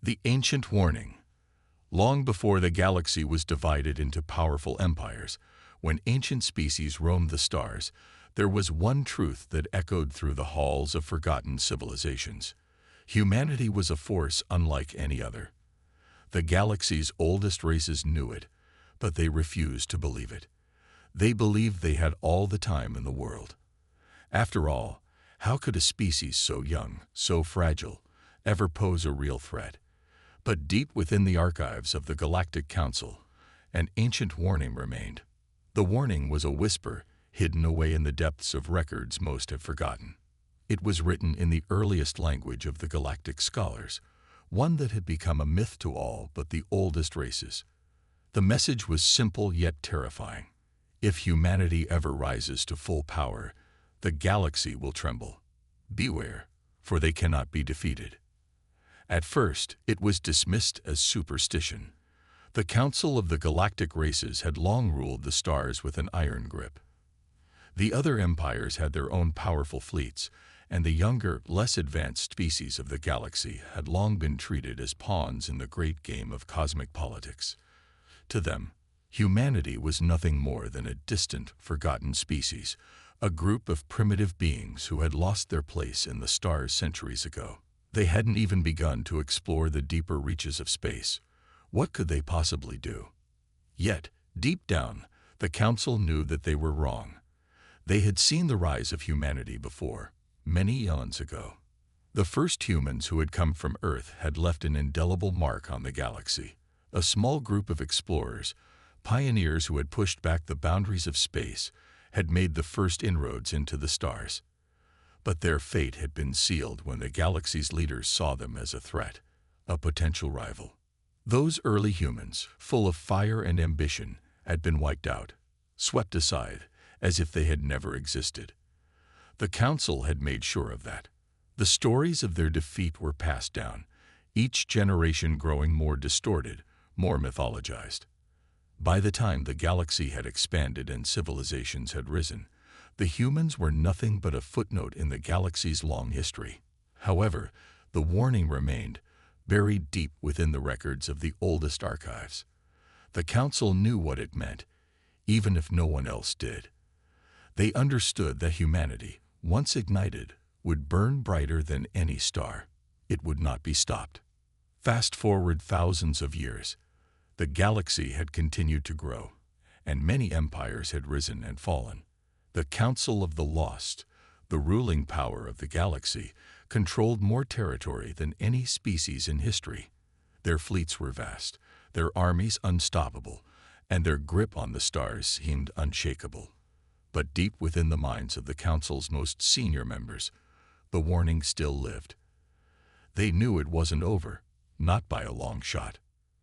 The ancient warning. Long before the galaxy was divided into powerful empires, when ancient species roamed the stars, there was one truth that echoed through the halls of forgotten civilizations. Humanity was a force unlike any other. The galaxy's oldest races knew it, but they refused to believe it. They believed they had all the time in the world. After all, how could a species so young, so fragile, ever pose a real threat? But deep within the archives of the Galactic Council, an ancient warning remained. The warning was a whisper, hidden away in the depths of records most have forgotten. It was written in the earliest language of the galactic scholars, one that had become a myth to all but the oldest races. The message was simple yet terrifying. If humanity ever rises to full power, the galaxy will tremble. Beware, for they cannot be defeated. At first, it was dismissed as superstition. The Council of the Galactic Races had long ruled the stars with an iron grip. The other empires had their own powerful fleets, and the younger, less advanced species of the galaxy had long been treated as pawns in the great game of cosmic politics. To them, humanity was nothing more than a distant, forgotten species, a group of primitive beings who had lost their place in the stars centuries ago. They hadn't even begun to explore the deeper reaches of space. What could they possibly do? Yet, deep down, the Council knew that they were wrong. They had seen the rise of humanity before, many eons ago. The first humans who had come from Earth had left an indelible mark on the galaxy. A small group of explorers, pioneers who had pushed back the boundaries of space, had made the first inroads into the stars. But their fate had been sealed when the galaxy's leaders saw them as a threat, a potential rival. Those early humans, full of fire and ambition, had been wiped out, swept aside, as if they had never existed. The Council had made sure of that. The stories of their defeat were passed down, each generation growing more distorted, more mythologized. By the time the galaxy had expanded and civilizations had risen, the humans were nothing but a footnote in the galaxy's long history. However, the warning remained, buried deep within the records of the oldest archives. The Council knew what it meant, even if no one else did. They understood that humanity, once ignited, would burn brighter than any star. It would not be stopped. Fast forward thousands of years. The galaxy had continued to grow, and many empires had risen and fallen. The Council of the Lost, the ruling power of the galaxy, controlled more territory than any species in history. Their fleets were vast, their armies unstoppable, and their grip on the stars seemed unshakable. But deep within the minds of the Council's most senior members, the warning still lived. They knew it wasn't over, not by a long shot.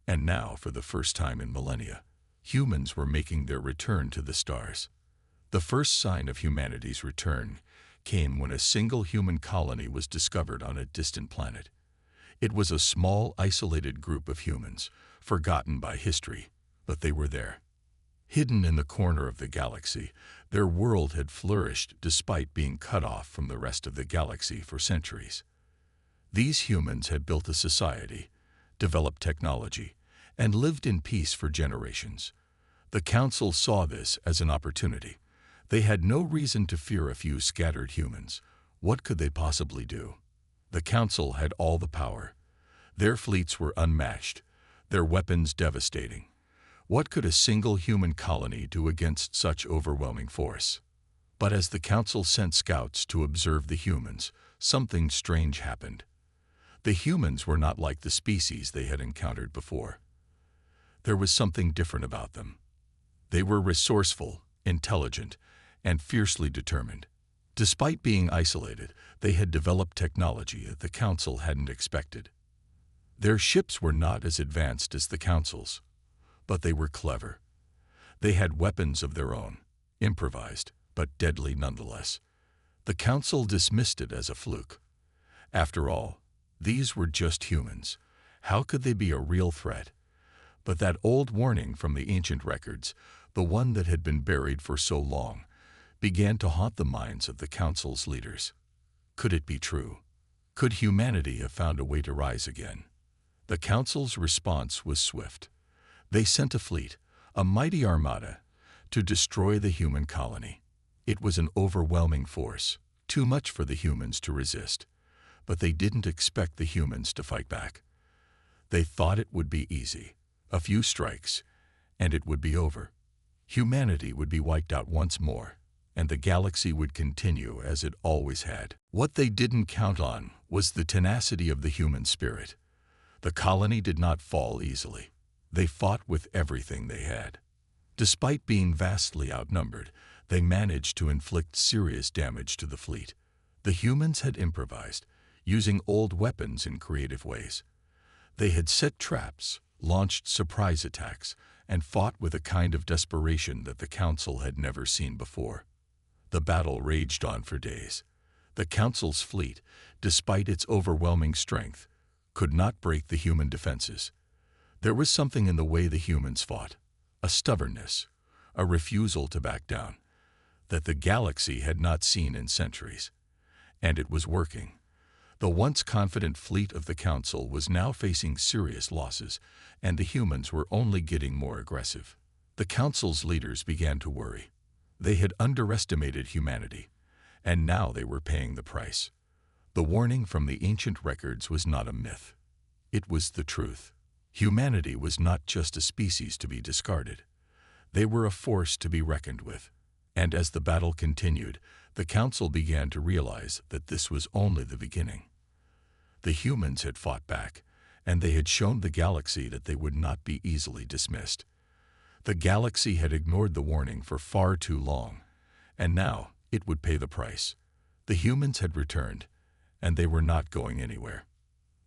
And now, for the first time in millennia, humans were making their return to the stars. The first sign of humanity's return came when a single human colony was discovered on a distant planet. It was a small, isolated group of humans, forgotten by history, but they were there. Hidden in the corner of the galaxy, their world had flourished despite being cut off from the rest of the galaxy for centuries. These humans had built a society, developed technology, and lived in peace for generations. The Council saw this as an opportunity. They had no reason to fear a few scattered humans. What could they possibly do? The Council had all the power. Their fleets were unmatched, their weapons devastating. What could a single human colony do against such overwhelming force? But as the Council sent scouts to observe the humans, something strange happened. The humans were not like the species they had encountered before. There was something different about them. They were resourceful, intelligent, and fiercely determined. Despite being isolated, they had developed technology that the Council hadn't expected. Their ships were not as advanced as the Council's, but they were clever. They had weapons of their own, improvised, but deadly nonetheless. The Council dismissed it as a fluke. After all, these were just humans. How could they be a real threat? But that old warning from the ancient records, the one that had been buried for so long, began to haunt the minds of the Council's leaders. Could it be true? Could humanity have found a way to rise again? The Council's response was swift. They sent a fleet, a mighty armada, to destroy the human colony. It was an overwhelming force, too much for the humans to resist. But they didn't expect the humans to fight back. They thought it would be easy. A few strikes, and it would be over. Humanity would be wiped out once more, and the galaxy would continue as it always had. What they didn't count on was the tenacity of the human spirit. The colony did not fall easily. They fought with everything they had. Despite being vastly outnumbered, they managed to inflict serious damage to the fleet. The humans had improvised, using old weapons in creative ways. They had set traps, launched surprise attacks, and fought with a kind of desperation that the Council had never seen before. The battle raged on for days. The Council's fleet, despite its overwhelming strength, could not break the human defenses. There was something in the way the humans fought, a stubbornness, a refusal to back down, that the galaxy had not seen in centuries. And it was working. The once confident fleet of the Council was now facing serious losses, and the humans were only getting more aggressive. The Council's leaders began to worry. They had underestimated humanity, and now they were paying the price. The warning from the ancient records was not a myth. It was the truth. Humanity was not just a species to be discarded. They were a force to be reckoned with. And as the battle continued, the Council began to realize that this was only the beginning. The humans had fought back, and they had shown the galaxy that they would not be easily dismissed. The galaxy had ignored the warning for far too long, and now it would pay the price. The humans had returned, and they were not going anywhere.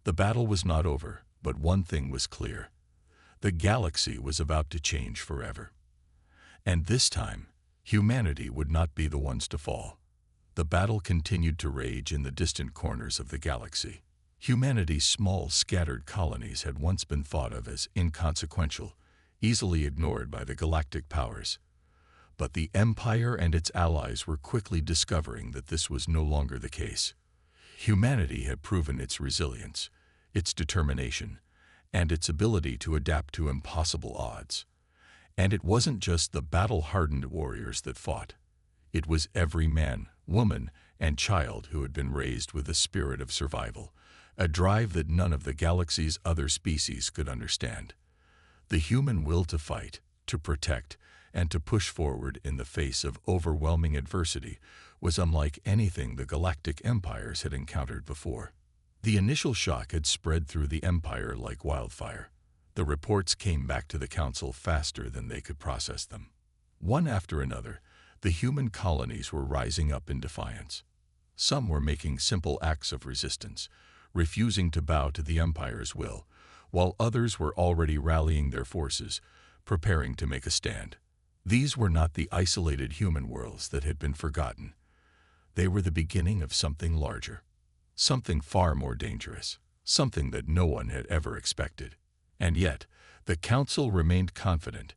The battle was not over, but one thing was clear. The galaxy was about to change forever. And this time, humanity would not be the ones to fall. The battle continued to rage in the distant corners of the galaxy. Humanity's small, scattered colonies had once been thought of as inconsequential, easily ignored by the galactic powers. But the Empire and its allies were quickly discovering that this was no longer the case. Humanity had proven its resilience, its determination, and its ability to adapt to impossible odds. And it wasn't just the battle-hardened warriors that fought. It was every man, woman, and child who had been raised with a spirit of survival, a drive that none of the galaxy's other species could understand. The human will to fight, to protect, and to push forward in the face of overwhelming adversity was unlike anything the galactic empires had encountered before. The initial shock had spread through the Empire like wildfire. The reports came back to the Council faster than they could process them. One after another, the human colonies were rising up in defiance. Some were making simple acts of resistance, refusing to bow to the Empire's will, while others were already rallying their forces, preparing to make a stand. These were not the isolated human worlds that had been forgotten. They were the beginning of something larger, something far more dangerous, something that no one had ever expected. And yet, the Council remained confident.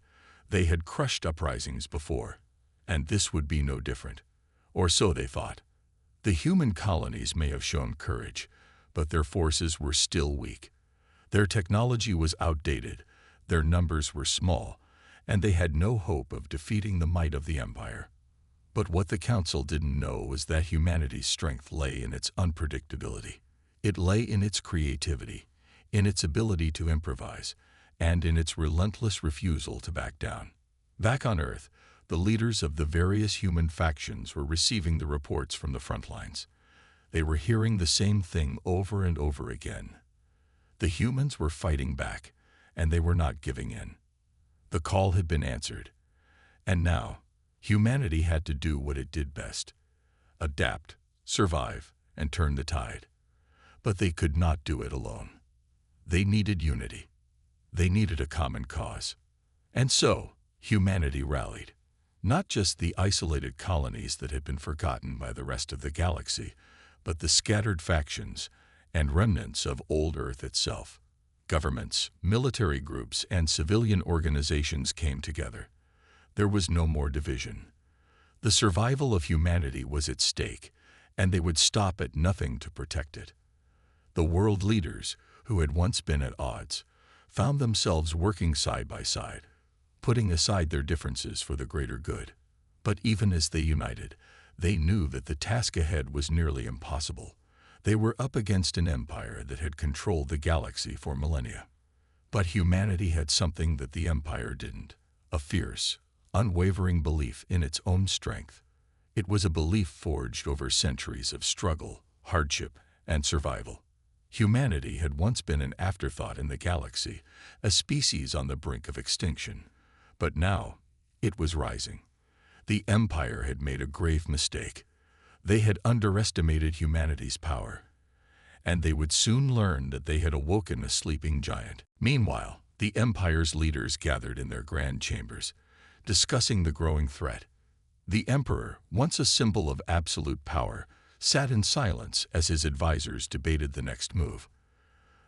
They had crushed uprisings before, and this would be no different. Or so they thought. The human colonies may have shown courage, but their forces were still weak. Their technology was outdated, their numbers were small, and they had no hope of defeating the might of the Empire. But what the Council didn't know was that humanity's strength lay in its unpredictability. It lay in its creativity, in its ability to improvise, and in its relentless refusal to back down. Back on Earth, the leaders of the various human factions were receiving the reports from the front lines. They were hearing the same thing over and over again. The humans were fighting back, and they were not giving in. The call had been answered, and now humanity had to do what it did best: adapt, survive, and turn the tide. But they could not do it alone. They needed unity. They needed a common cause. And so, humanity rallied. Not just the isolated colonies that had been forgotten by the rest of the galaxy, but the scattered factions and remnants of old Earth itself. Governments, military groups, and civilian organizations came together. There was no more division. The survival of humanity was at stake, and they would stop at nothing to protect it. The world leaders, who had once been at odds, found themselves working side by side, putting aside their differences for the greater good. But even as they united, they knew that the task ahead was nearly impossible. They were up against an empire that had controlled the galaxy for millennia. But humanity had something that the empire didn't: a fierce, unwavering belief in its own strength. It was a belief forged over centuries of struggle, hardship, and survival. Humanity had once been an afterthought in the galaxy, a species on the brink of extinction. But now, it was rising. The Empire had made a grave mistake. They had underestimated humanity's power, and they would soon learn that they had awoken a sleeping giant. Meanwhile, the Empire's leaders gathered in their grand chambers, discussing the growing threat. The Emperor, once a symbol of absolute power, sat in silence as his advisors debated the next move.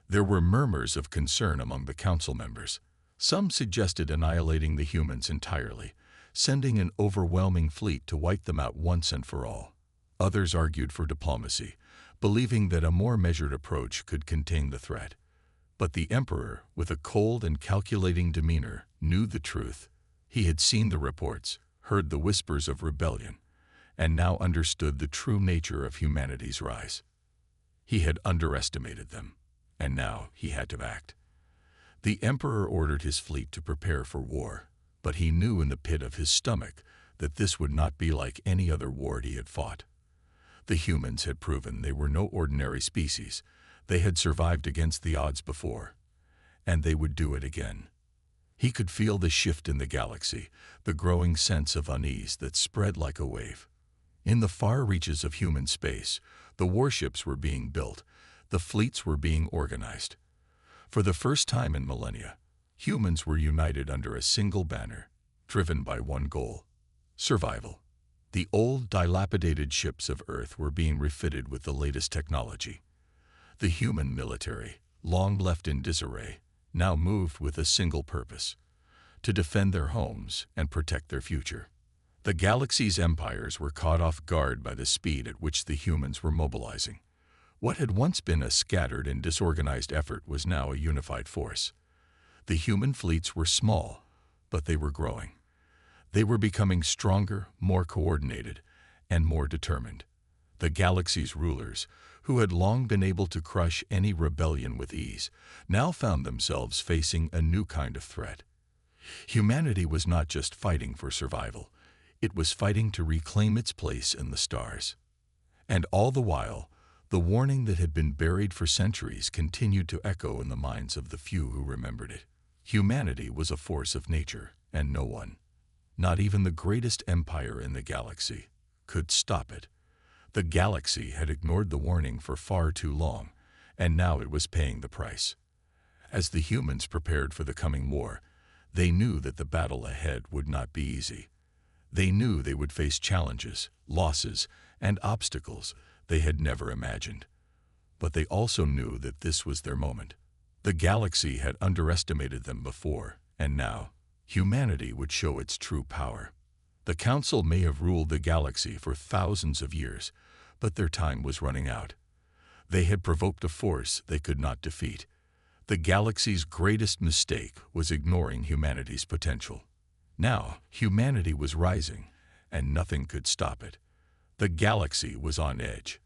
There were murmurs of concern among the council members. Some suggested annihilating the humans entirely, sending an overwhelming fleet to wipe them out once and for all. Others argued for diplomacy, believing that a more measured approach could contain the threat. But the Emperor, with a cold and calculating demeanor, knew the truth. He had seen the reports, heard the whispers of rebellion, and now understood the true nature of humanity's rise. He had underestimated them, and now he had to act. The Emperor ordered his fleet to prepare for war, but he knew in the pit of his stomach that this would not be like any other war he had fought. The humans had proven they were no ordinary species. They had survived against the odds before, and they would do it again. He could feel the shift in the galaxy, the growing sense of unease that spread like a wave. In the far reaches of human space, the warships were being built, the fleets were being organized. For the first time in millennia, humans were united under a single banner, driven by one goal: survival. The old, dilapidated ships of Earth were being refitted with the latest technology. The human military, long left in disarray, now moved with a single purpose: to defend their homes and protect their future. The galaxy's empires were caught off guard by the speed at which the humans were mobilizing. What had once been a scattered and disorganized effort was now a unified force. The human fleets were small, but they were growing. They were becoming stronger, more coordinated, and more determined. The galaxy's rulers, who had long been able to crush any rebellion with ease, now found themselves facing a new kind of threat. Humanity was not just fighting for survival. It was fighting to reclaim its place in the stars. And all the while, the warning that had been buried for centuries continued to echo in the minds of the few who remembered it. Humanity was a force of nature, and no one, not even the greatest empire in the galaxy, could stop it. The galaxy had ignored the warning for far too long, and now it was paying the price. As the humans prepared for the coming war, they knew that the battle ahead would not be easy. They knew they would face challenges, losses, and obstacles they had never imagined. But they also knew that this was their moment. The galaxy had underestimated them before, and now, humanity would show its true power. The Council may have ruled the galaxy for thousands of years, but their time was running out. They had provoked a force they could not defeat. The galaxy's greatest mistake was ignoring humanity's potential. Now, humanity was rising, and nothing could stop it. The galaxy was on edge.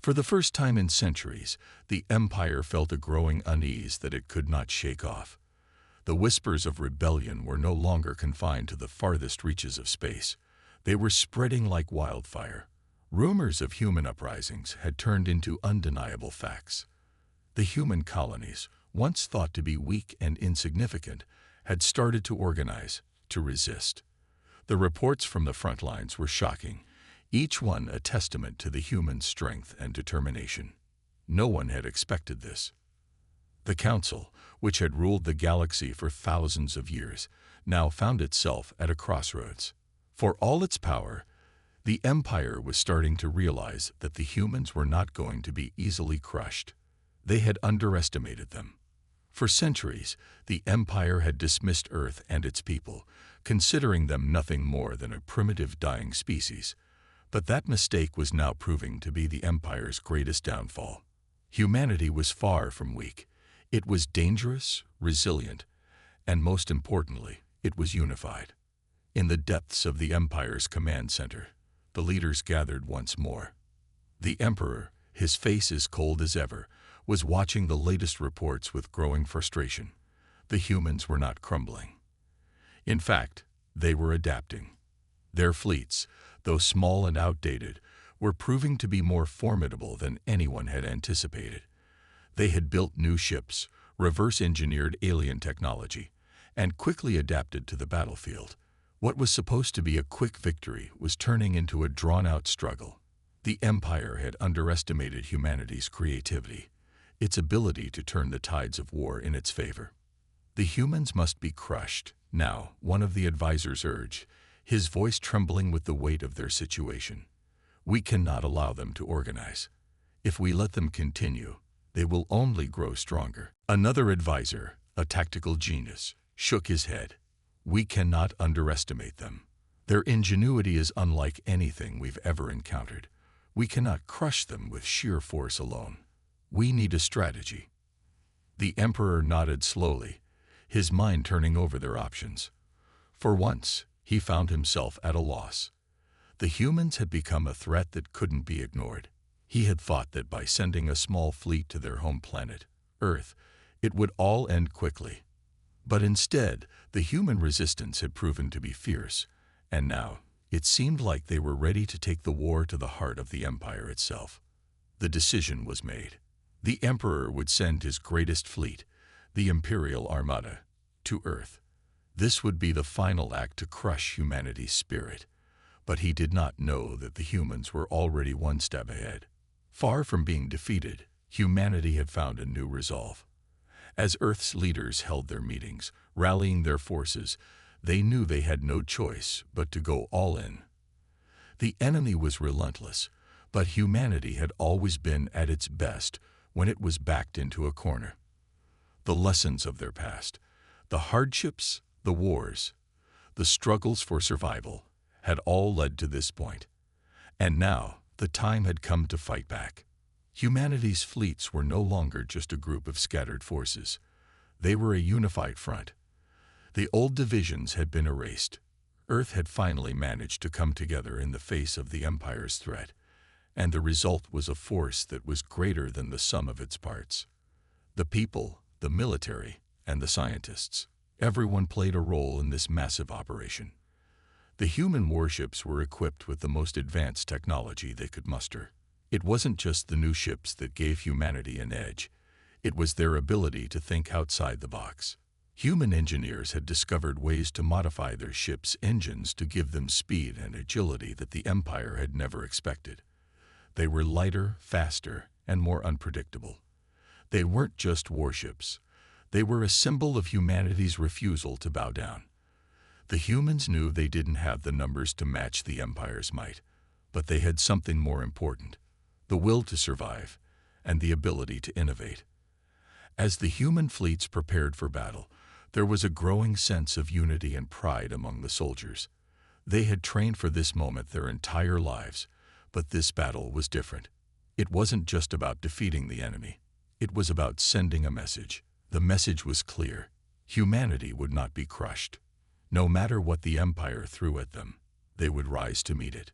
For the first time in centuries, the Empire felt a growing unease that it could not shake off. The whispers of rebellion were no longer confined to the farthest reaches of space. They were spreading like wildfire. Rumors of human uprisings had turned into undeniable facts. The human colonies, once thought to be weak and insignificant, had started to organize, to resist. The reports from the front lines were shocking, each one a testament to the human strength and determination. No one had expected this. The Council, which had ruled the galaxy for thousands of years, now found itself at a crossroads. For all its power, the Empire was starting to realize that the humans were not going to be easily crushed. They had underestimated them. For centuries, the Empire had dismissed Earth and its people, considering them nothing more than a primitive dying species. But that mistake was now proving to be the Empire's greatest downfall. Humanity was far from weak. It was dangerous, resilient, and most importantly, it was unified. In the depths of the Empire's command center, the leaders gathered once more. The Emperor, his face as cold as ever, was watching the latest reports with growing frustration. The humans were not crumbling. In fact, they were adapting. Their fleets, though small and outdated, were proving to be more formidable than anyone had anticipated. They had built new ships, reverse-engineered alien technology, and quickly adapted to the battlefield. What was supposed to be a quick victory was turning into a drawn-out struggle. The Empire had underestimated humanity's creativity, its ability to turn the tides of war in its favor. The humans must be crushed, now, one of the advisors urged, his voice trembling with the weight of their situation. We cannot allow them to organize. If we let them continue, they will only grow stronger. Another advisor, a tactical genius, shook his head. We cannot underestimate them. Their ingenuity is unlike anything we've ever encountered. We cannot crush them with sheer force alone. We need a strategy. The Emperor nodded slowly, his mind turning over their options. For once, he found himself at a loss. The humans had become a threat that couldn't be ignored. He had thought that by sending a small fleet to their home planet, Earth, it would all end quickly. But instead, the human resistance had proven to be fierce, and now, it seemed like they were ready to take the war to the heart of the Empire itself. The decision was made. The Emperor would send his greatest fleet, the Imperial Armada, to Earth. This would be the final act to crush humanity's spirit. But he did not know that the humans were already one step ahead. Far from being defeated, humanity had found a new resolve. As Earth's leaders held their meetings, rallying their forces, they knew they had no choice but to go all in. The enemy was relentless, but humanity had always been at its best when it was backed into a corner. The lessons of their past, the hardships, the wars, the struggles for survival, had all led to this point. And now, the time had come to fight back. Humanity's fleets were no longer just a group of scattered forces. They were a unified front. The old divisions had been erased. Earth had finally managed to come together in the face of the Empire's threat, and the result was a force that was greater than the sum of its parts. The people, the military, and the scientists, everyone played a role in this massive operation. The human warships were equipped with the most advanced technology they could muster. It wasn't just the new ships that gave humanity an edge. It was their ability to think outside the box. Human engineers had discovered ways to modify their ships' engines to give them speed and agility that the Empire had never expected. They were lighter, faster, and more unpredictable. They weren't just warships. They were a symbol of humanity's refusal to bow down. The humans knew they didn't have the numbers to match the Empire's might, but they had something more important: the will to survive and the ability to innovate. As the human fleets prepared for battle, there was a growing sense of unity and pride among the soldiers. They had trained for this moment their entire lives, but this battle was different. It wasn't just about defeating the enemy. It was about sending a message. The message was clear: humanity would not be crushed. No matter what the Empire threw at them, they would rise to meet it.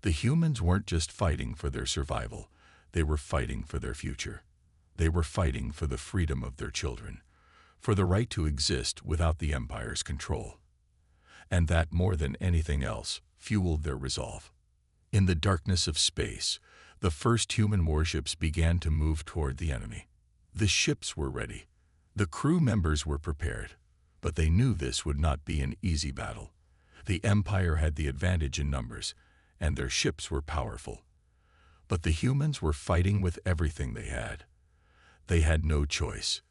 The humans weren't just fighting for their survival, they were fighting for their future. They were fighting for the freedom of their children, for the right to exist without the Empire's control. And that, more than anything else, fueled their resolve. In the darkness of space, the first human warships began to move toward the enemy. The ships were ready. The crew members were prepared. But they knew this would not be an easy battle. The Empire had the advantage in numbers, and their ships were powerful. But the humans were fighting with everything they had. They had no choice.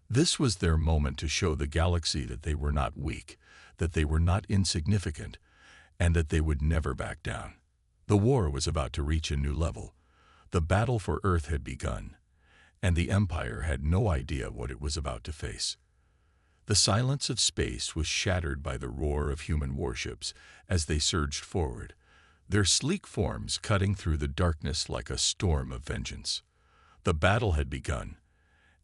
This was their moment to show the galaxy that they were not weak, that they were not insignificant, and that they would never back down. The war was about to reach a new level. The battle for Earth had begun, and the Empire had no idea what it was about to face. The silence of space was shattered by the roar of human warships as they surged forward, their sleek forms cutting through the darkness like a storm of vengeance. The battle had begun,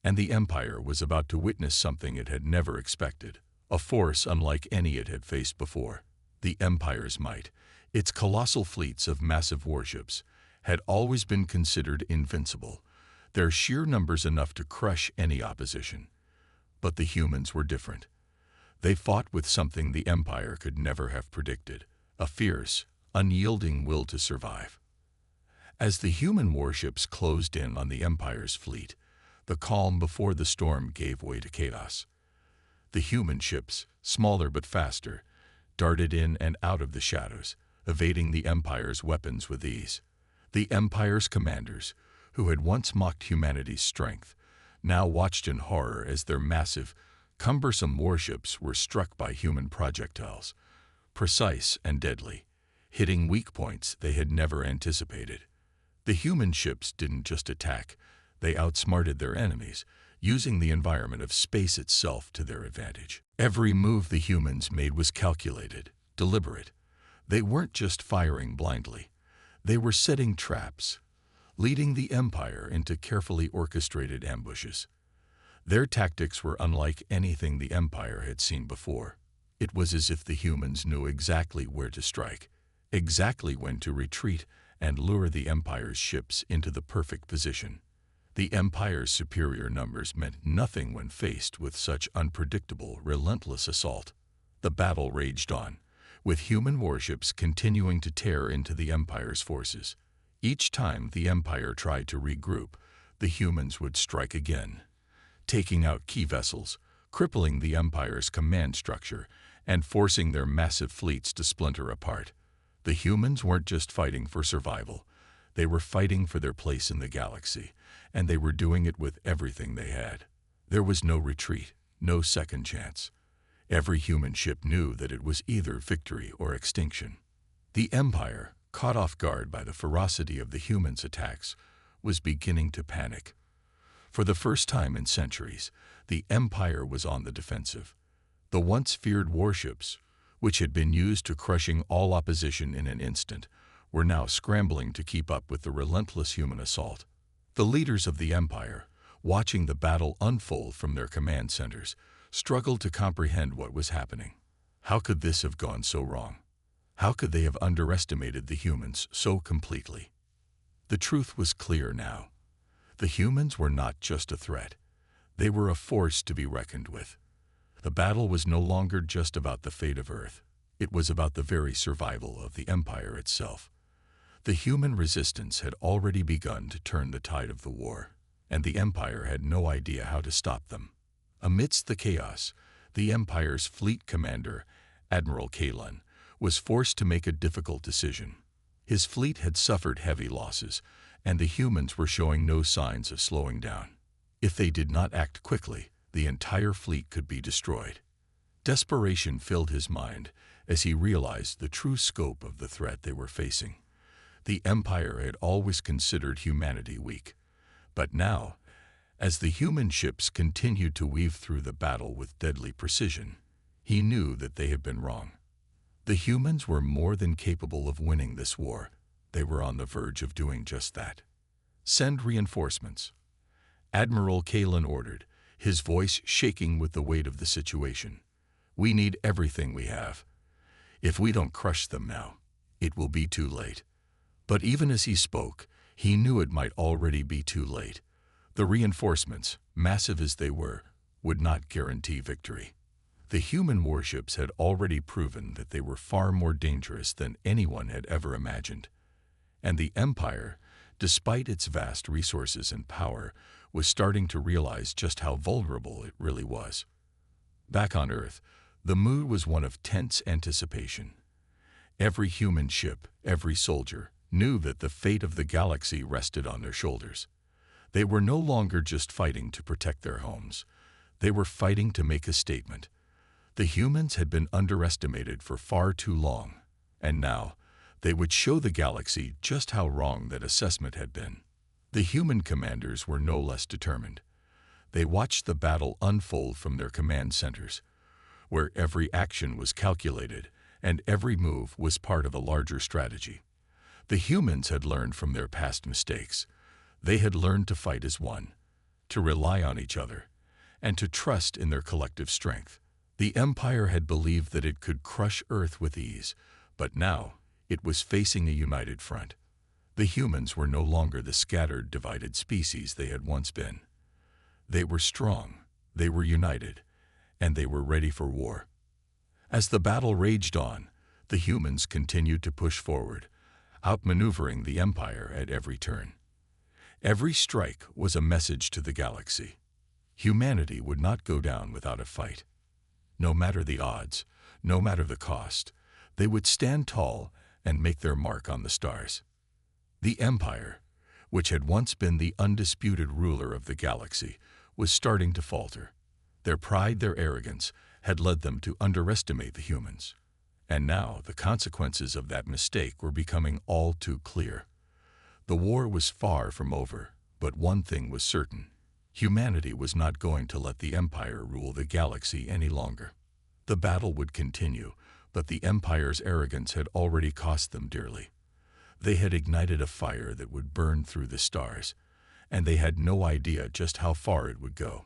And the Empire was about to witness something it had never expected, a force unlike any it had faced before. The Empire's might, its colossal fleets of massive warships, had always been considered invincible, their sheer numbers enough to crush any opposition. But the humans were different. They fought with something the Empire could never have predicted, a fierce, unyielding will to survive. As the human warships closed in on the Empire's fleet, the calm before the storm gave way to chaos. The human ships, smaller but faster, darted in and out of the shadows, evading the Empire's weapons with ease. The Empire's commanders, who had once mocked humanity's strength, now watched in horror as their massive, cumbersome warships were struck by human projectiles, precise and deadly, hitting weak points they had never anticipated. The human ships didn't just attack, they outsmarted their enemies, using the environment of space itself to their advantage. Every move the humans made was calculated, deliberate. They weren't just firing blindly. They were setting traps, leading the Empire into carefully orchestrated ambushes. Their tactics were unlike anything the Empire had seen before. It was as if the humans knew exactly where to strike, exactly when to retreat and lure the Empire's ships into the perfect position. The Empire's superior numbers meant nothing when faced with such unpredictable, relentless assault. The battle raged on, with human warships continuing to tear into the Empire's forces. Each time the Empire tried to regroup, the humans would strike again, taking out key vessels, crippling the Empire's command structure, and forcing their massive fleets to splinter apart. The humans weren't just fighting for survival. They were fighting for their place in the galaxy, and they were doing it with everything they had. There was no retreat, no second chance. Every human ship knew that it was either victory or extinction. The Empire, caught off guard by the ferocity of the humans' attacks, was beginning to panic. For the first time in centuries, the Empire was on the defensive. The once feared warships, which had been used to crushing all opposition in an instant, were now scrambling to keep up with the relentless human assault. The leaders of the Empire, watching the battle unfold from their command centers, struggled to comprehend what was happening. How could this have gone so wrong? How could they have underestimated the humans so completely? The truth was clear now. The humans were not just a threat. They were a force to be reckoned with. The battle was no longer just about the fate of Earth. It was about the very survival of the Empire itself. The human resistance had already begun to turn the tide of the war, and the Empire had no idea how to stop them. Amidst the chaos, the Empire's fleet commander, Admiral Kalen, was forced to make a difficult decision. His fleet had suffered heavy losses, and the humans were showing no signs of slowing down. If they did not act quickly, the entire fleet could be destroyed. Desperation filled his mind as he realized the true scope of the threat they were facing. The Empire had always considered humanity weak, but now, as the human ships continued to weave through the battle with deadly precision, he knew that they had been wrong. The humans were more than capable of winning this war. They were on the verge of doing just that. "Send reinforcements," Admiral Kalen ordered, his voice shaking with the weight of the situation. "We need everything we have. If we don't crush them now, it will be too late." But even as he spoke, he knew it might already be too late. The reinforcements, massive as they were, would not guarantee victory. The human warships had already proven that they were far more dangerous than anyone had ever imagined. And the Empire, despite its vast resources and power, was starting to realize just how vulnerable it really was. Back on Earth, the mood was one of tense anticipation. Every human ship, every soldier, knew that the fate of the galaxy rested on their shoulders. They were no longer just fighting to protect their homes. They were fighting to make a statement. The humans had been underestimated for far too long, and now they would show the galaxy just how wrong that assessment had been. The human commanders were no less determined. They watched the battle unfold from their command centers, where every action was calculated and every move was part of a larger strategy. The humans had learned from their past mistakes. They had learned to fight as one. to rely on each other, and to trust in their collective strength. The Empire had believed that it could crush Earth with ease, but now it was facing a united front. The humans were no longer the scattered, divided species they had once been. They were strong, they were united, and they were ready for war. As the battle raged on, the humans continued to push forward, outmaneuvering the Empire at every turn. Every strike was a message to the galaxy. Humanity would not go down without a fight. No matter the odds, no matter the cost, they would stand tall and make their mark on the stars. The Empire, which had once been the undisputed ruler of the galaxy, was starting to falter. Their pride, their arrogance, had led them to underestimate the humans. And now the consequences of that mistake were becoming all too clear. The war was far from over, but one thing was certain. Humanity was not going to let the Empire rule the galaxy any longer. The battle would continue, but the Empire's arrogance had already cost them dearly. They had ignited a fire that would burn through the stars, and they had no idea just how far it would go.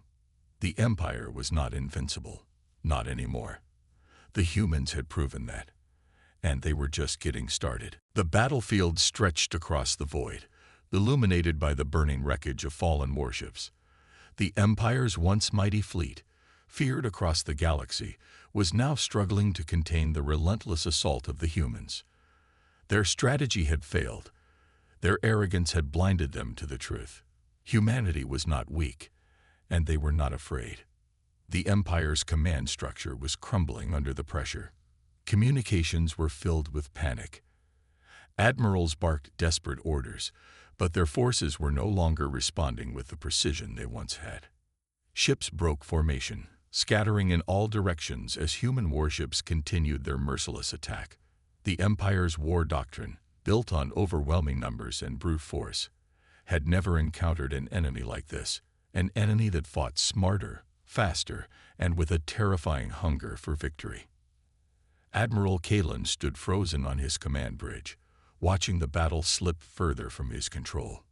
The Empire was not invincible, not anymore. The humans had proven that, and they were just getting started. The battlefield stretched across the void, illuminated by the burning wreckage of fallen warships. The Empire's once mighty fleet, feared across the galaxy, was now struggling to contain the relentless assault of the humans. Their strategy had failed. Their arrogance had blinded them to the truth. Humanity was not weak, and they were not afraid. The Empire's command structure was crumbling under the pressure. Communications were filled with panic. Admirals barked desperate orders, but their forces were no longer responding with the precision they once had. Ships broke formation, scattering in all directions as human warships continued their merciless attack. The Empire's war doctrine, built on overwhelming numbers and brute force, had never encountered an enemy like this, an enemy that fought smarter, faster, and with a terrifying hunger for victory. Admiral Kalen stood frozen on his command bridge, watching the battle slip further from his control.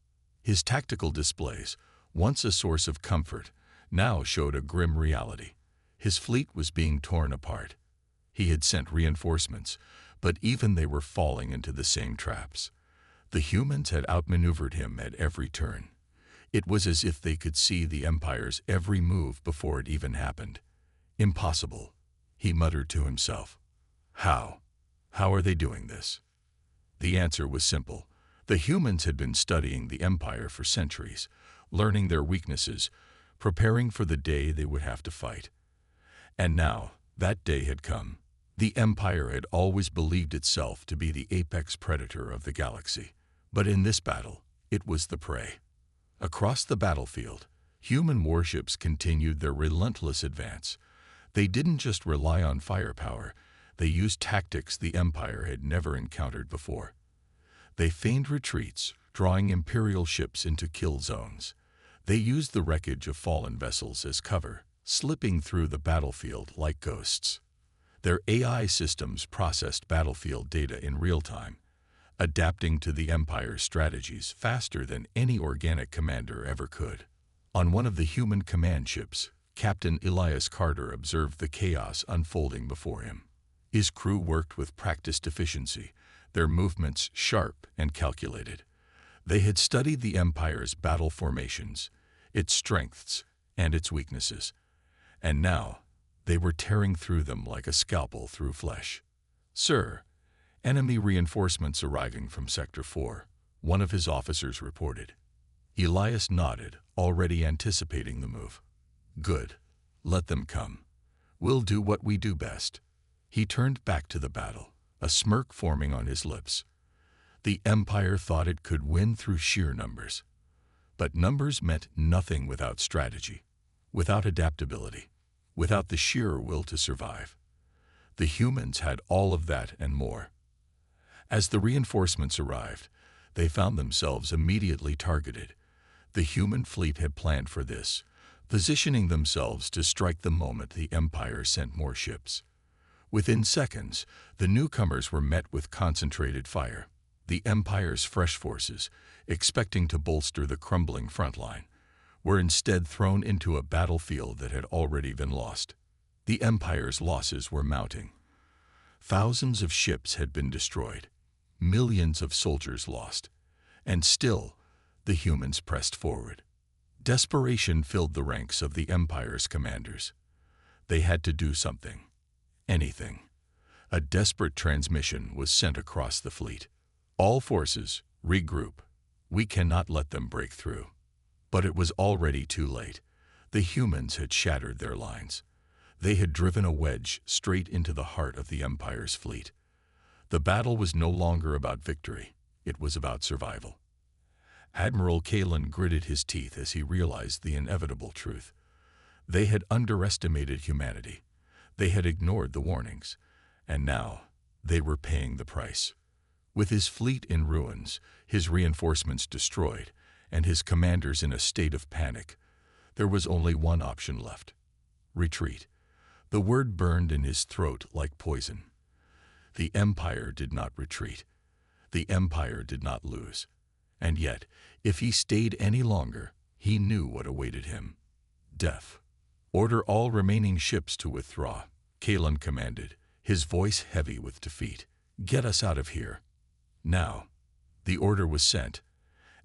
His tactical displays, once a source of comfort, now showed a grim reality. His fleet was being torn apart. He had sent reinforcements, but even they were falling into the same traps. The humans had outmaneuvered him at every turn. It was as if they could see the Empire's every move before it even happened. Impossible, he muttered to himself. How? How are they doing this? The answer was simple. The humans had been studying the Empire for centuries, learning their weaknesses, preparing for the day they would have to fight. And now, that day had come. The Empire had always believed itself to be the apex predator of the galaxy, but in this battle, it was the prey. Across the battlefield, human warships continued their relentless advance. They didn't just rely on firepower, they used tactics the Empire had never encountered before. They feigned retreats, drawing Imperial ships into kill zones. They used the wreckage of fallen vessels as cover, slipping through the battlefield like ghosts. Their AI systems processed battlefield data in real time, adapting to the Empire's strategies faster than any organic commander ever could. On one of the human command ships, Captain Elias Carter observed the chaos unfolding before him. His crew worked with practiced efficiency, their movements sharp and calculated. They had studied the Empire's battle formations, its strengths and its weaknesses, and now they were tearing through them like a scalpel through flesh. "Sir, enemy reinforcements arriving from Sector 4, one of his officers reported. Elias nodded, already anticipating the move. Good. Let them come. We'll do what we do best. He turned back to the battle, a smirk forming on his lips. The Empire thought it could win through sheer numbers. But numbers meant nothing without strategy, without adaptability, without the sheer will to survive. The humans had all of that and more. As the reinforcements arrived, they found themselves immediately targeted. The human fleet had planned for this, positioning themselves to strike the moment the Empire sent more ships. Within seconds, the newcomers were met with concentrated fire. The Empire's fresh forces, expecting to bolster the crumbling front line, were instead thrown into a battlefield that had already been lost. The Empire's losses were mounting. Thousands of ships had been destroyed, millions of soldiers lost, and still the humans pressed forward. Desperation filled the ranks of the Empire's commanders. They had to do something, anything. A desperate transmission was sent across the fleet. All forces, regroup. We cannot let them break through. But it was already too late. The humans had shattered their lines. They had driven a wedge straight into the heart of the Empire's fleet. The battle was no longer about victory. It was about survival. Admiral Kalen gritted his teeth as he realized the inevitable truth. They had underestimated humanity. They had ignored the warnings. And now they were paying the price. With his fleet in ruins, his reinforcements destroyed, and his commanders in a state of panic, there was only one option left: retreat. The word burned in his throat like poison. The Empire did not retreat. The Empire did not lose. And yet, if he stayed any longer, he knew what awaited him: death. Order all remaining ships to withdraw, Kalen commanded, his voice heavy with defeat. Get us out of here. Now. The order was sent,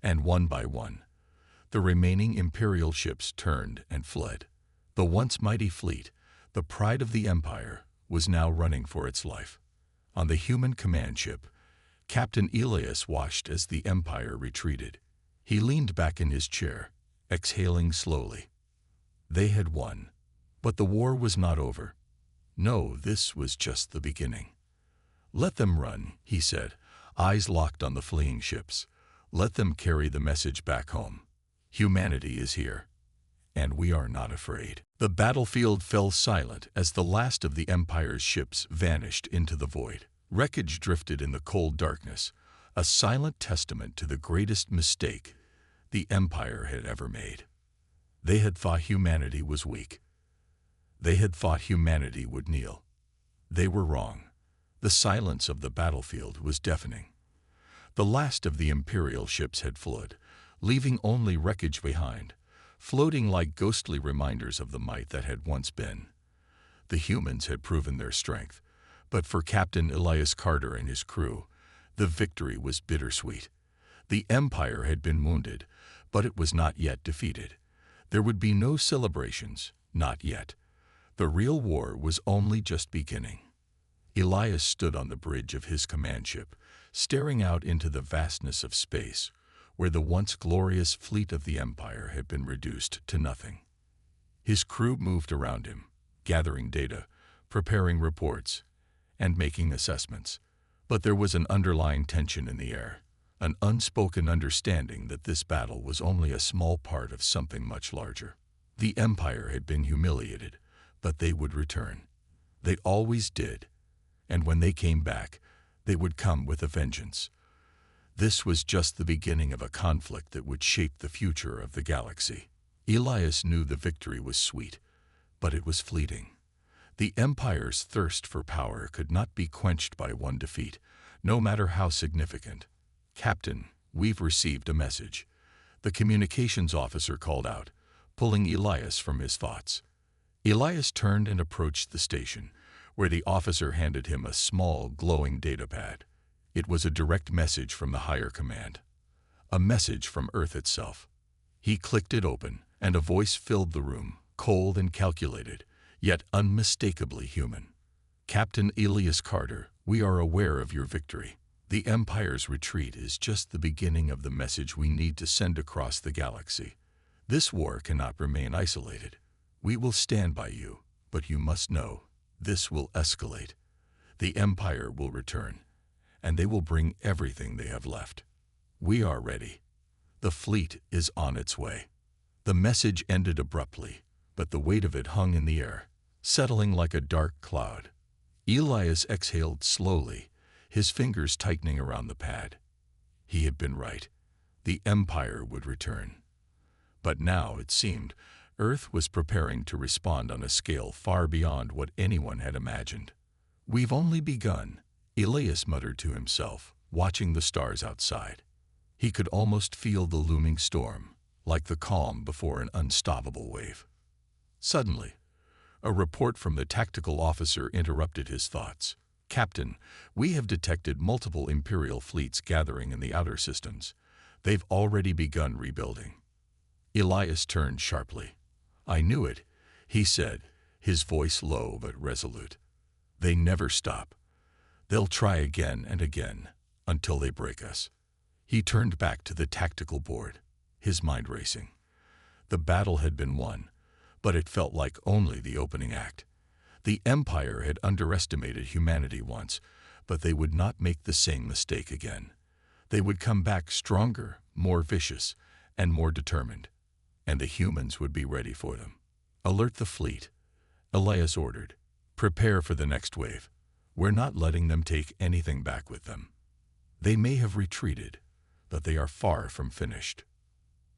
and one by one, the remaining Imperial ships turned and fled. The once mighty fleet, the pride of the Empire, was now running for its life. On the human command ship, Captain Elias watched as the Empire retreated. He leaned back in his chair, exhaling slowly. They had won, but the war was not over. No, this was just the beginning. Let them run, he said, eyes locked on the fleeing ships. Let them carry the message back home. Humanity is here, and we are not afraid. The battlefield fell silent as the last of the Empire's ships vanished into the void. Wreckage drifted in the cold darkness, a silent testament to the greatest mistake the Empire had ever made. They had thought humanity was weak. They had thought humanity would kneel. They were wrong. The silence of the battlefield was deafening. The last of the Imperial ships had fled, leaving only wreckage behind, floating like ghostly reminders of the might that had once been. The humans had proven their strength, but for Captain Elias Carter and his crew, the victory was bittersweet. The Empire had been wounded, but it was not yet defeated. There would be no celebrations, not yet. The real war was only just beginning. Elias stood on the bridge of his command ship, staring out into the vastness of space, where the once glorious fleet of the Empire had been reduced to nothing. His crew moved around him, gathering data, preparing reports, and making assessments. But there was an underlying tension in the air, an unspoken understanding that this battle was only a small part of something much larger. The Empire had been humiliated, but they would return. They always did, and when they came back, they would come with a vengeance. This was just the beginning of a conflict that would shape the future of the galaxy. Elias knew the victory was sweet, but it was fleeting. The Empire's thirst for power could not be quenched by one defeat, no matter how significant. "Captain, we've received a message," the communications officer called out, pulling Elias from his thoughts. Elias turned and approached the station, where the officer handed him a small, glowing datapad. It was a direct message from the higher command, a message from Earth itself. He clicked it open, and a voice filled the room, cold and calculated, yet unmistakably human. "Captain Elias Carter, we are aware of your victory. The Empire's retreat is just the beginning of the message we need to send across the galaxy. This war cannot remain isolated. We will stand by you, but you must know, this will escalate. The Empire will return, and they will bring everything they have left. We are ready. The fleet is on its way." The message ended abruptly, but the weight of it hung in the air, settling like a dark cloud. Elias exhaled slowly, his fingers tightening around the pad. He had been right. The Empire would return. But now, it seemed, Earth was preparing to respond on a scale far beyond what anyone had imagined. "We've only begun," Elias muttered to himself, watching the stars outside. He could almost feel the looming storm, like the calm before an unstoppable wave. Suddenly, a report from the tactical officer interrupted his thoughts. "Captain, we have detected multiple Imperial fleets gathering in the outer systems. They've already begun rebuilding." Elias turned sharply. "I knew it," he said, his voice low but resolute. "They never stop. They'll try again and again, until they break us." He turned back to the tactical board, his mind racing. The battle had been won, but it felt like only the opening act. The Empire had underestimated humanity once, but they would not make the same mistake again. They would come back stronger, more vicious, and more determined, and the humans would be ready for them. "Alert the fleet," Elias ordered. "Prepare for the next wave. We're not letting them take anything back with them. They may have retreated, but they are far from finished."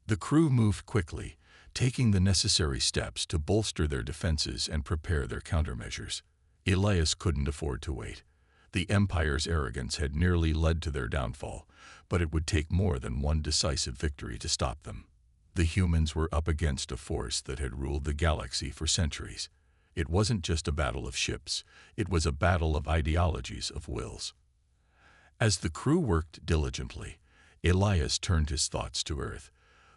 The crew moved quickly, taking the necessary steps to bolster their defenses and prepare their countermeasures. Elias couldn't afford to wait. The Empire's arrogance had nearly led to their downfall, but it would take more than one decisive victory to stop them. The humans were up against a force that had ruled the galaxy for centuries. It wasn't just a battle of ships, it was a battle of ideologies, of wills. As the crew worked diligently, Elias turned his thoughts to Earth,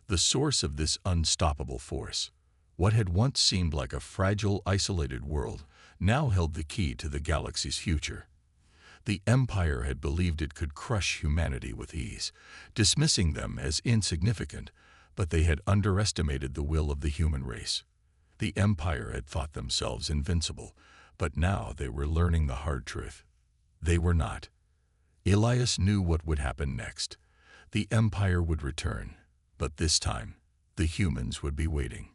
the source of this unstoppable force. What had once seemed like a fragile, isolated world now held the key to the galaxy's future. The Empire had believed it could crush humanity with ease, dismissing them as insignificant, but they had underestimated the will of the human race. The Empire had thought themselves invincible, but now they were learning the hard truth. They were not. Elias knew what would happen next. The Empire would return, but this time, the humans would be waiting.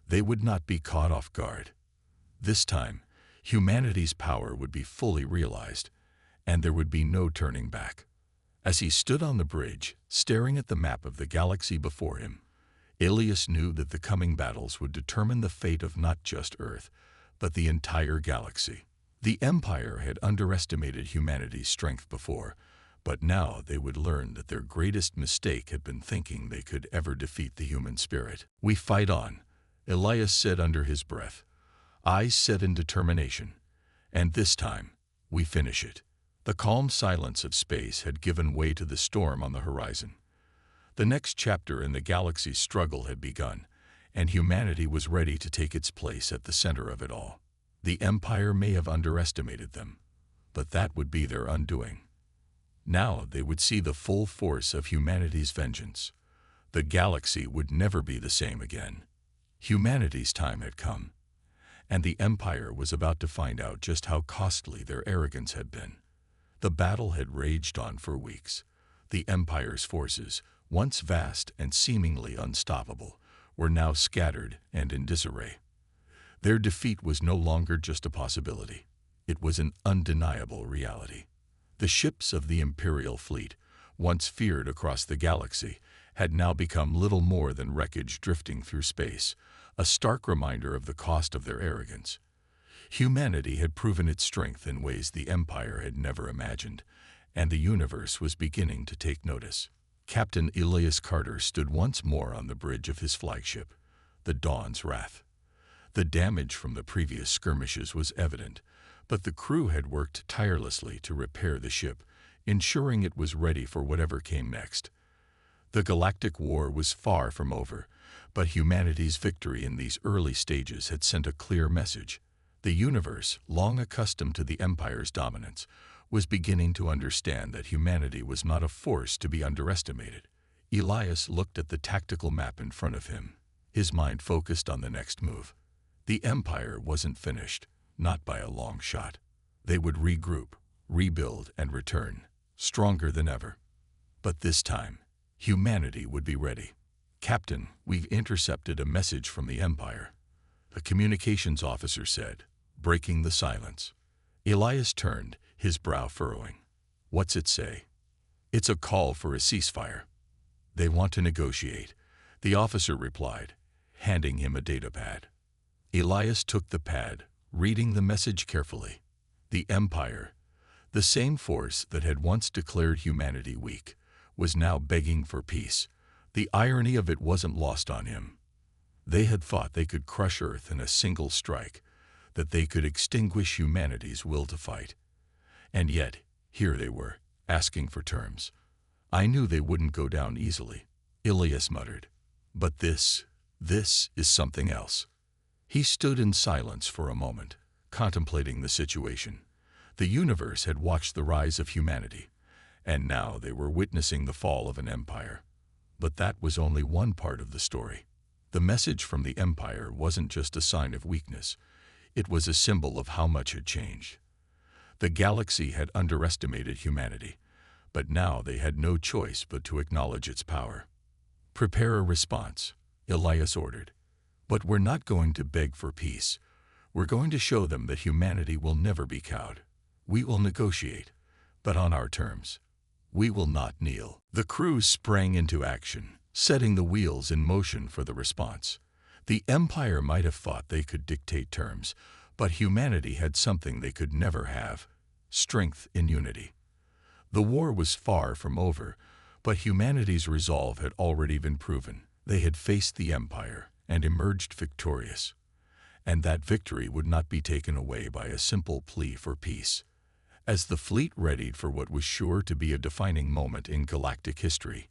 They would not be caught off guard. This time, humanity's power would be fully realized, and there would be no turning back. As he stood on the bridge, staring at the map of the galaxy before him, Elias knew that the coming battles would determine the fate of not just Earth, but the entire galaxy. The Empire had underestimated humanity's strength before, but now they would learn that their greatest mistake had been thinking they could ever defeat the human spirit. "We fight on," Elias said under his breath, eyes set in determination. "And this time, we finish it." The calm silence of space had given way to the storm on the horizon. The next chapter in the galaxy's struggle had begun, and humanity was ready to take its place at the center of it all. The Empire may have underestimated them, but that would be their undoing. Now they would see the full force of humanity's vengeance. The galaxy would never be the same again. Humanity's time had come, and the Empire was about to find out just how costly their arrogance had been. The battle had raged on for weeks. The Empire's forces, once vast and seemingly unstoppable, were now scattered and in disarray. Their defeat was no longer just a possibility. It was an undeniable reality. The ships of the Imperial fleet, once feared across the galaxy, had now become little more than wreckage drifting through space, a stark reminder of the cost of their arrogance. Humanity had proven its strength in ways the Empire had never imagined, and the universe was beginning to take notice. Captain Elias Carter stood once more on the bridge of his flagship, the Dawn's Wrath. The damage from the previous skirmishes was evident, but the crew had worked tirelessly to repair the ship, ensuring it was ready for whatever came next. The Galactic War was far from over, but humanity's victory in these early stages had sent a clear message. The universe, long accustomed to the Empire's dominance, was beginning to understand that humanity was not a force to be underestimated. Elias looked at the tactical map in front of him, his mind focused on the next move. The Empire wasn't finished, not by a long shot. They would regroup, rebuild, and return, stronger than ever. But this time, humanity would be ready. "Captain, we've intercepted a message from the Empire," a communications officer said, breaking the silence. Elias turned, his brow furrowing. "What's it say?" "It's a call for a ceasefire. They want to negotiate," the officer replied, handing him a datapad. Elias took the pad, reading the message carefully. The Empire, the same force that had once declared humanity weak, was now begging for peace. The irony of it wasn't lost on him. They had thought they could crush Earth in a single strike, that they could extinguish humanity's will to fight. And yet, here they were, asking for terms. I knew they wouldn't go down easily, Ilias muttered. But this is something else. He stood in silence for a moment, contemplating the situation. The universe had watched the rise of humanity, and now they were witnessing the fall of an empire. But that was only one part of the story. The message from the empire wasn't just a sign of weakness. It was a symbol of how much had changed. The galaxy had underestimated humanity, but now they had no choice but to acknowledge its power. Prepare a response, Ilias ordered. But we're not going to beg for peace. We're going to show them that humanity will never be cowed. We will negotiate, but on our terms. We will not kneel. The crew sprang into action, setting the wheels in motion for the response. The Empire might have thought they could dictate terms, but humanity had something they could never have: strength in unity. The war was far from over, but humanity's resolve had already been proven. They had faced the Empire and emerged victorious. And that victory would not be taken away by a simple plea for peace. As the fleet readied for what was sure to be a defining moment in galactic history,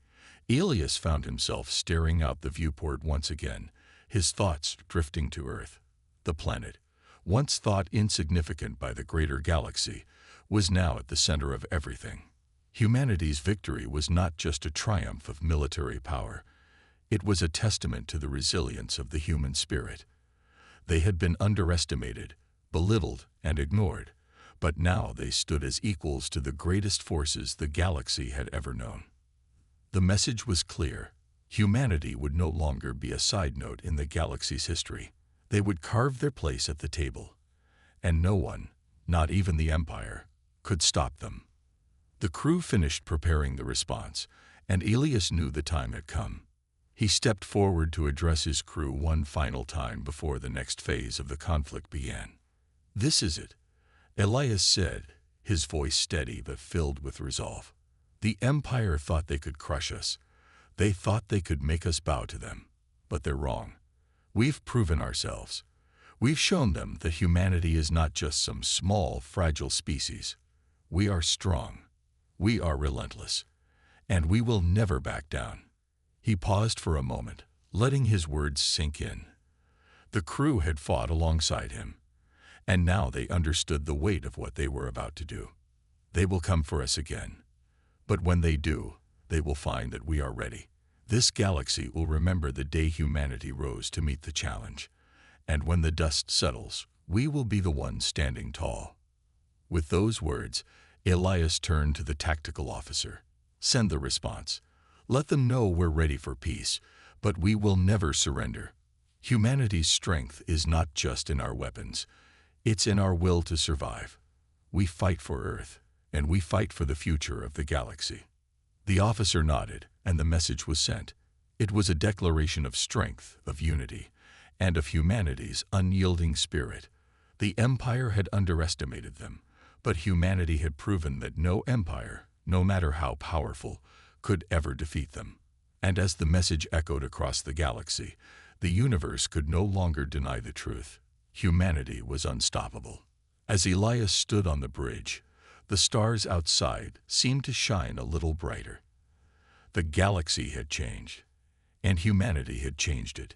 Ilias found himself staring out the viewport once again, his thoughts drifting to Earth. The planet, once thought insignificant by the greater galaxy, was now at the center of everything. Humanity's victory was not just a triumph of military power. It was a testament to the resilience of the human spirit. They had been underestimated, belittled, and ignored, but now they stood as equals to the greatest forces the galaxy had ever known. The message was clear. Humanity would no longer be a side note in the galaxy's history. They would carve their place at the table, and no one, not even the Empire, could stop them. The crew finished preparing the response, and Ilias knew the time had come. He stepped forward to address his crew one final time before the next phase of the conflict began. "This is it," Ilias said, his voice steady but filled with resolve. "The Empire thought they could crush us. They thought they could make us bow to them. But they're wrong. We've proven ourselves. We've shown them that humanity is not just some small, fragile species. We are strong. We are relentless. And we will never back down." He paused for a moment, letting his words sink in. The crew had fought alongside him, and now they understood the weight of what they were about to do. They will come for us again. But when they do, they will find that we are ready. This galaxy will remember the day humanity rose to meet the challenge. And when the dust settles, we will be the ones standing tall. With those words, Ilias turned to the tactical officer. "Send the response. Let them know we're ready for peace, but we will never surrender. Humanity's strength is not just in our weapons. It's in our will to survive. We fight for Earth, and we fight for the future of the galaxy." The officer nodded, and the message was sent. It was a declaration of strength, of unity, and of humanity's unyielding spirit. The Empire had underestimated them, but humanity had proven that no empire, no matter how powerful, could ever defeat them. And as the message echoed across the galaxy, the universe could no longer deny the truth. Humanity was unstoppable. As Ilias stood on the bridge, the stars outside seemed to shine a little brighter. The galaxy had changed, and humanity had changed it.